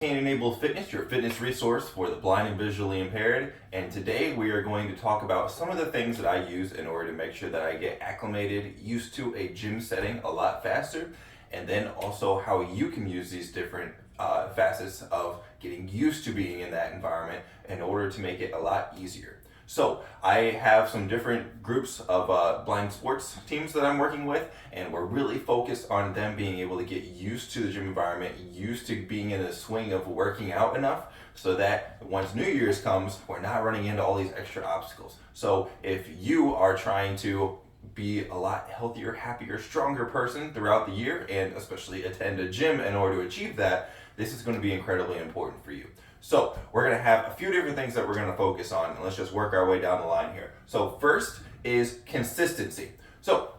Caneandablefitness, your fitness resource for the blind and visually impaired. And today we are going to talk about some of the things that I use in order to make sure that I get acclimated, used to a gym setting a lot faster, and then also how you can use these different facets of getting used to being in that environment in order to make it a lot easier. So I have some different groups of blind sports teams that I'm working with, and we're really focused on them being able to get used to the gym environment, used to being in the swing of working out enough so that once New Year's comes, we're not running into all these extra obstacles. So if you are trying to be a lot healthier, happier, stronger person throughout the year, and especially attend a gym in order to achieve that, this is going to be incredibly important for you. So we're going to have a few different things that we're going to focus on, and let's just work our way down the line here. So first is consistency. So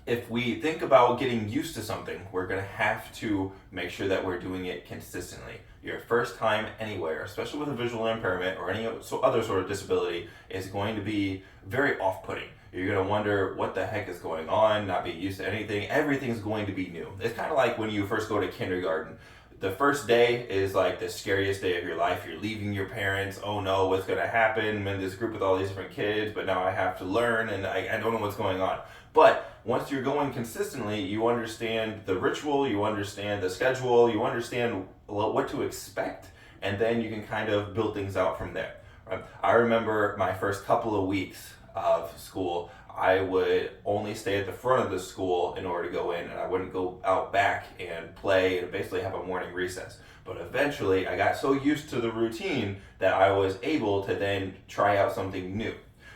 if we think about getting used to something, we're going to have to make sure that we're doing it consistently. Your first time anywhere, especially with a visual impairment or any other sort of disability, is going to be very off-putting. You're going to wonder what the heck is going on, not be used to anything. Everything's going to be new. It's kind of like when you first go to kindergarten. The first day is like the scariest day of your life. You're leaving your parents. Oh no, what's going to happen? I'm in this group with all these different kids, but now I have to learn and I don't know what's going on. But once you're going consistently, you understand the ritual, you understand the schedule, you understand what to expect, and then you can kind of build things out from there. Right? I remember my first couple of weeks of school, I would only stay at the front of the school in order to go in, and I wouldn't go out back and play and basically have a morning recess. But eventually I got so used to the routine that I was able to then try out something new.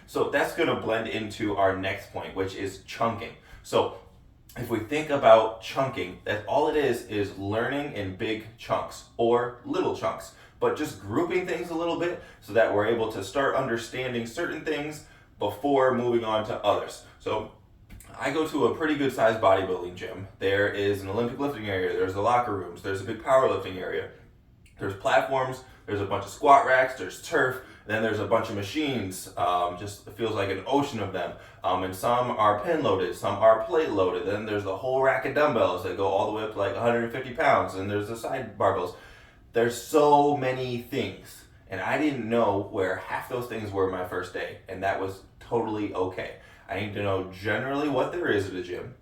So that's going to blend into our next point, which is chunking. So if we think about chunking, that all it is learning in big chunks or little chunks, but just grouping things a little bit so that we're able to start understanding certain things before moving on to others. So I go to a pretty good sized bodybuilding gym. There is an Olympic lifting area, there's the locker rooms, there's a big powerlifting area, there's platforms, there's a bunch of squat racks, there's turf, then there's a bunch of machines, just it feels like an ocean of them. And some are pin loaded, some are plate loaded, then there's the whole rack of dumbbells that go all the way up to like 150 pounds, and there's the side barbells. There's so many things. And I didn't know where half those things were my first day, and that was totally okay. I need to know generally what there is at a gym,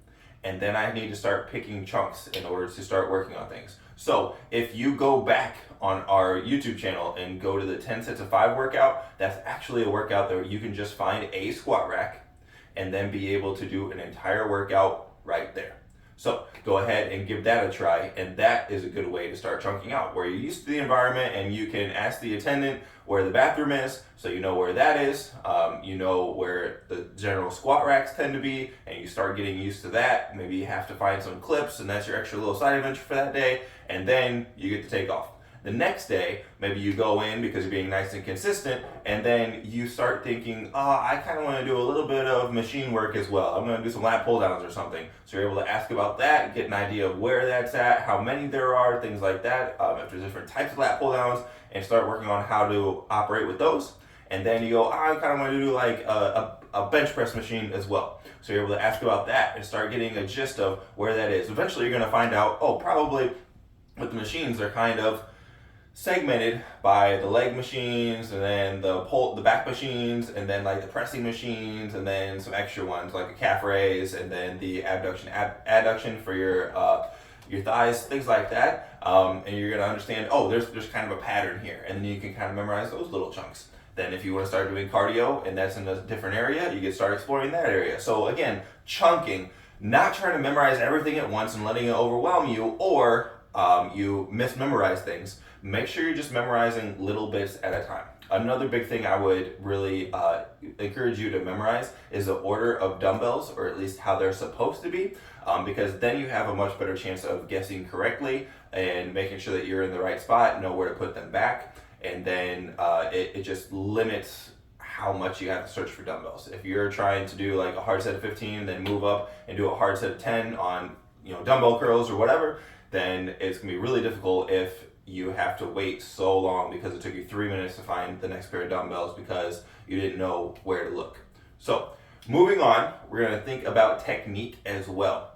and then I need to start picking chunks in order to start working on things. So if you go back on our YouTube channel and go to the 10 sets of 5 workout, that's actually a workout that you can just find a squat rack and then be able to do an entire workout right there. So go ahead and give that a try, and that is a good way to start chunking out, where you're used to the environment and you can ask the attendant where the bathroom is, so you know where that is, you know where the general squat racks tend to be, and you start getting used to that. Maybe you have to find some clips, and that's your extra little side adventure for that day, and then you get to take off. The next day, maybe you go in because you're being nice and consistent, and then you start thinking, I kind of want to do a little bit of machine work as well. I'm going to do some lat pull downs or something. So you're able to ask about that, get an idea of where that's at, how many there are, things like that, if there's different types of lat pull downs, and start working on how to operate with those. And then you go, I kind of want to do like a bench press machine as well. So you're able to ask about that and start getting a gist of where that is. Eventually you're going to find out, probably with the machines, they're kind of segmented by the leg machines, and then the back machines, and then like the pressing machines, and then some extra ones like a calf raise, and then the adduction for your thighs, things like that. And you're gonna understand, there's kind of a pattern here, and then you can kind of memorize those little chunks. Then if you want to start doing cardio and that's in a different area, you can start exploring that area. So again, chunking, not trying to memorize everything at once and letting it overwhelm you, or you mismemorize things. Make sure you're just memorizing little bits at a time. Another big thing I would really encourage you to memorize is the order of dumbbells, or at least how they're supposed to be, because then you have a much better chance of guessing correctly and making sure that you're in the right spot, know where to put them back, and then it just limits how much you have to search for dumbbells. If you're trying to do like a hard set of 15, then move up and do a hard set of 10 on dumbbell curls or whatever, then it's gonna be really difficult if you have to wait so long because it took you 3 minutes to find the next pair of dumbbells because you didn't know where to look. So moving on, we're going to think about technique as well,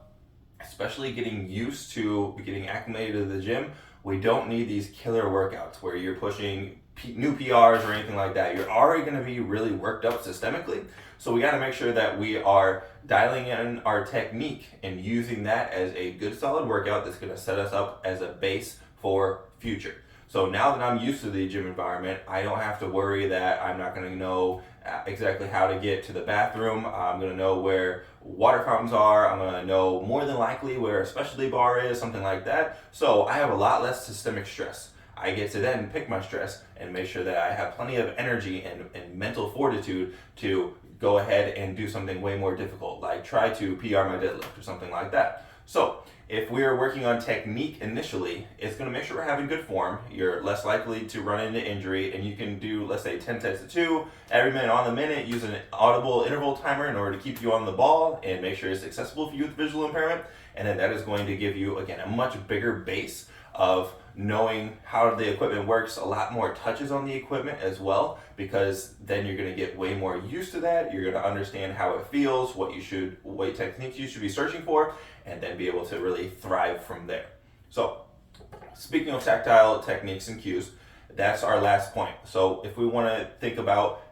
especially getting used to getting acclimated to the gym. We don't need these killer workouts where you're pushing new PRs or anything like that. You're already going to be really worked up systemically. So we got to make sure that we are dialing in our technique and using that as a good solid workout that's going to set us up as a base for future. So now that I'm used to the gym environment, I don't have to worry that I'm not going to know exactly how to get to the bathroom. I'm going to know where water fountains are. I'm going to know more than likely where a specialty bar is, something like that. So I have a lot less systemic stress. I get to then pick my stress and make sure that I have plenty of energy and mental fortitude to go ahead and do something way more difficult, like try to PR my deadlift or something like that. So if we're working on technique initially, it's going to make sure we're having good form. You're less likely to run into injury, and you can do, let's say, 10 sets of 2 every minute on the minute. Use an audible interval timer in order to keep you on the ball and make sure it's accessible for you with visual impairment. And then that is going to give you, again, a much bigger base of knowing how the equipment works, a lot more touches on the equipment as well, because then you're going to get way more used to that. You're going to understand how it feels, what techniques you should be searching for, and then be able to really thrive from there. So speaking of tactile techniques and cues, that's our last point. So if we want to think about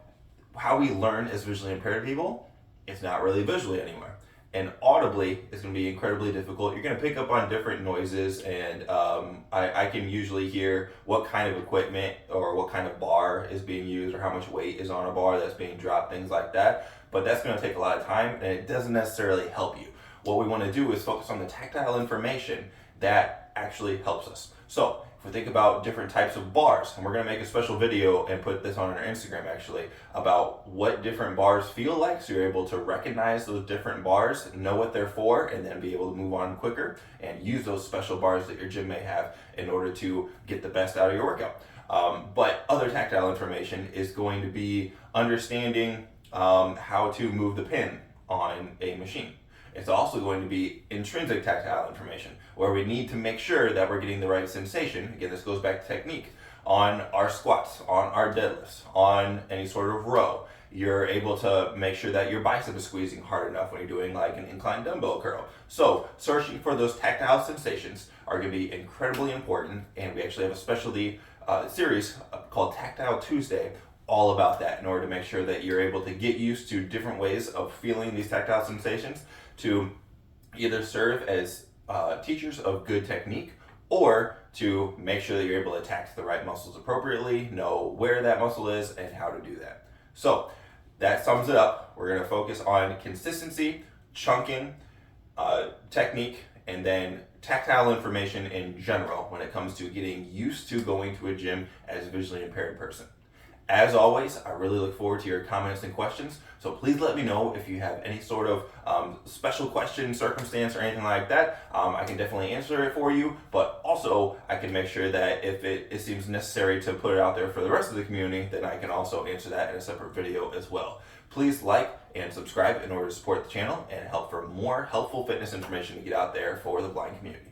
how we learn as visually impaired people, it's not really visually anymore. And audibly is going to be incredibly difficult. You're going to pick up on different noises, and I can usually hear what kind of equipment or what kind of bar is being used or how much weight is on a bar that's being dropped, things like that. But that's going to take a lot of time, and it doesn't necessarily help you. What we want to do is focus on the tactile information that actually helps us. So if we think about different types of bars, and we're going to make a special video and put this on our Instagram actually, about what different bars feel like, so you're able to recognize those different bars, know what they're for, and then be able to move on quicker and use those special bars that your gym may have in order to get the best out of your workout. But other tactile information is going to be understanding how to move the pin on a machine. It's also going to be intrinsic tactile information, where we need to make sure that we're getting the right sensation. Again, this goes back to technique. On our squats, on our deadlifts, on any sort of row, you're able to make sure that your bicep is squeezing hard enough when you're doing like an inclined dumbbell curl. So searching for those tactile sensations are going to be incredibly important, and we actually have a specialty series called Tactile Tuesday all about that, in order to make sure that you're able to get used to different ways of feeling these tactile sensations to either serve as teachers of good technique, or to make sure that you're able to attack the right muscles appropriately, know where that muscle is, and how to do that. So that sums it up. We're going to focus on consistency, chunking, technique, and then tactile information in general when it comes to getting used to going to a gym as a visually impaired person. As always, I really look forward to your comments and questions, so please let me know if you have any sort of special question, circumstance, or anything like that. I can definitely answer it for you, but also I can make sure that if it seems necessary to put it out there for the rest of the community, then I can also answer that in a separate video as well. Please like and subscribe in order to support the channel and help for more helpful fitness information to get out there for the blind community.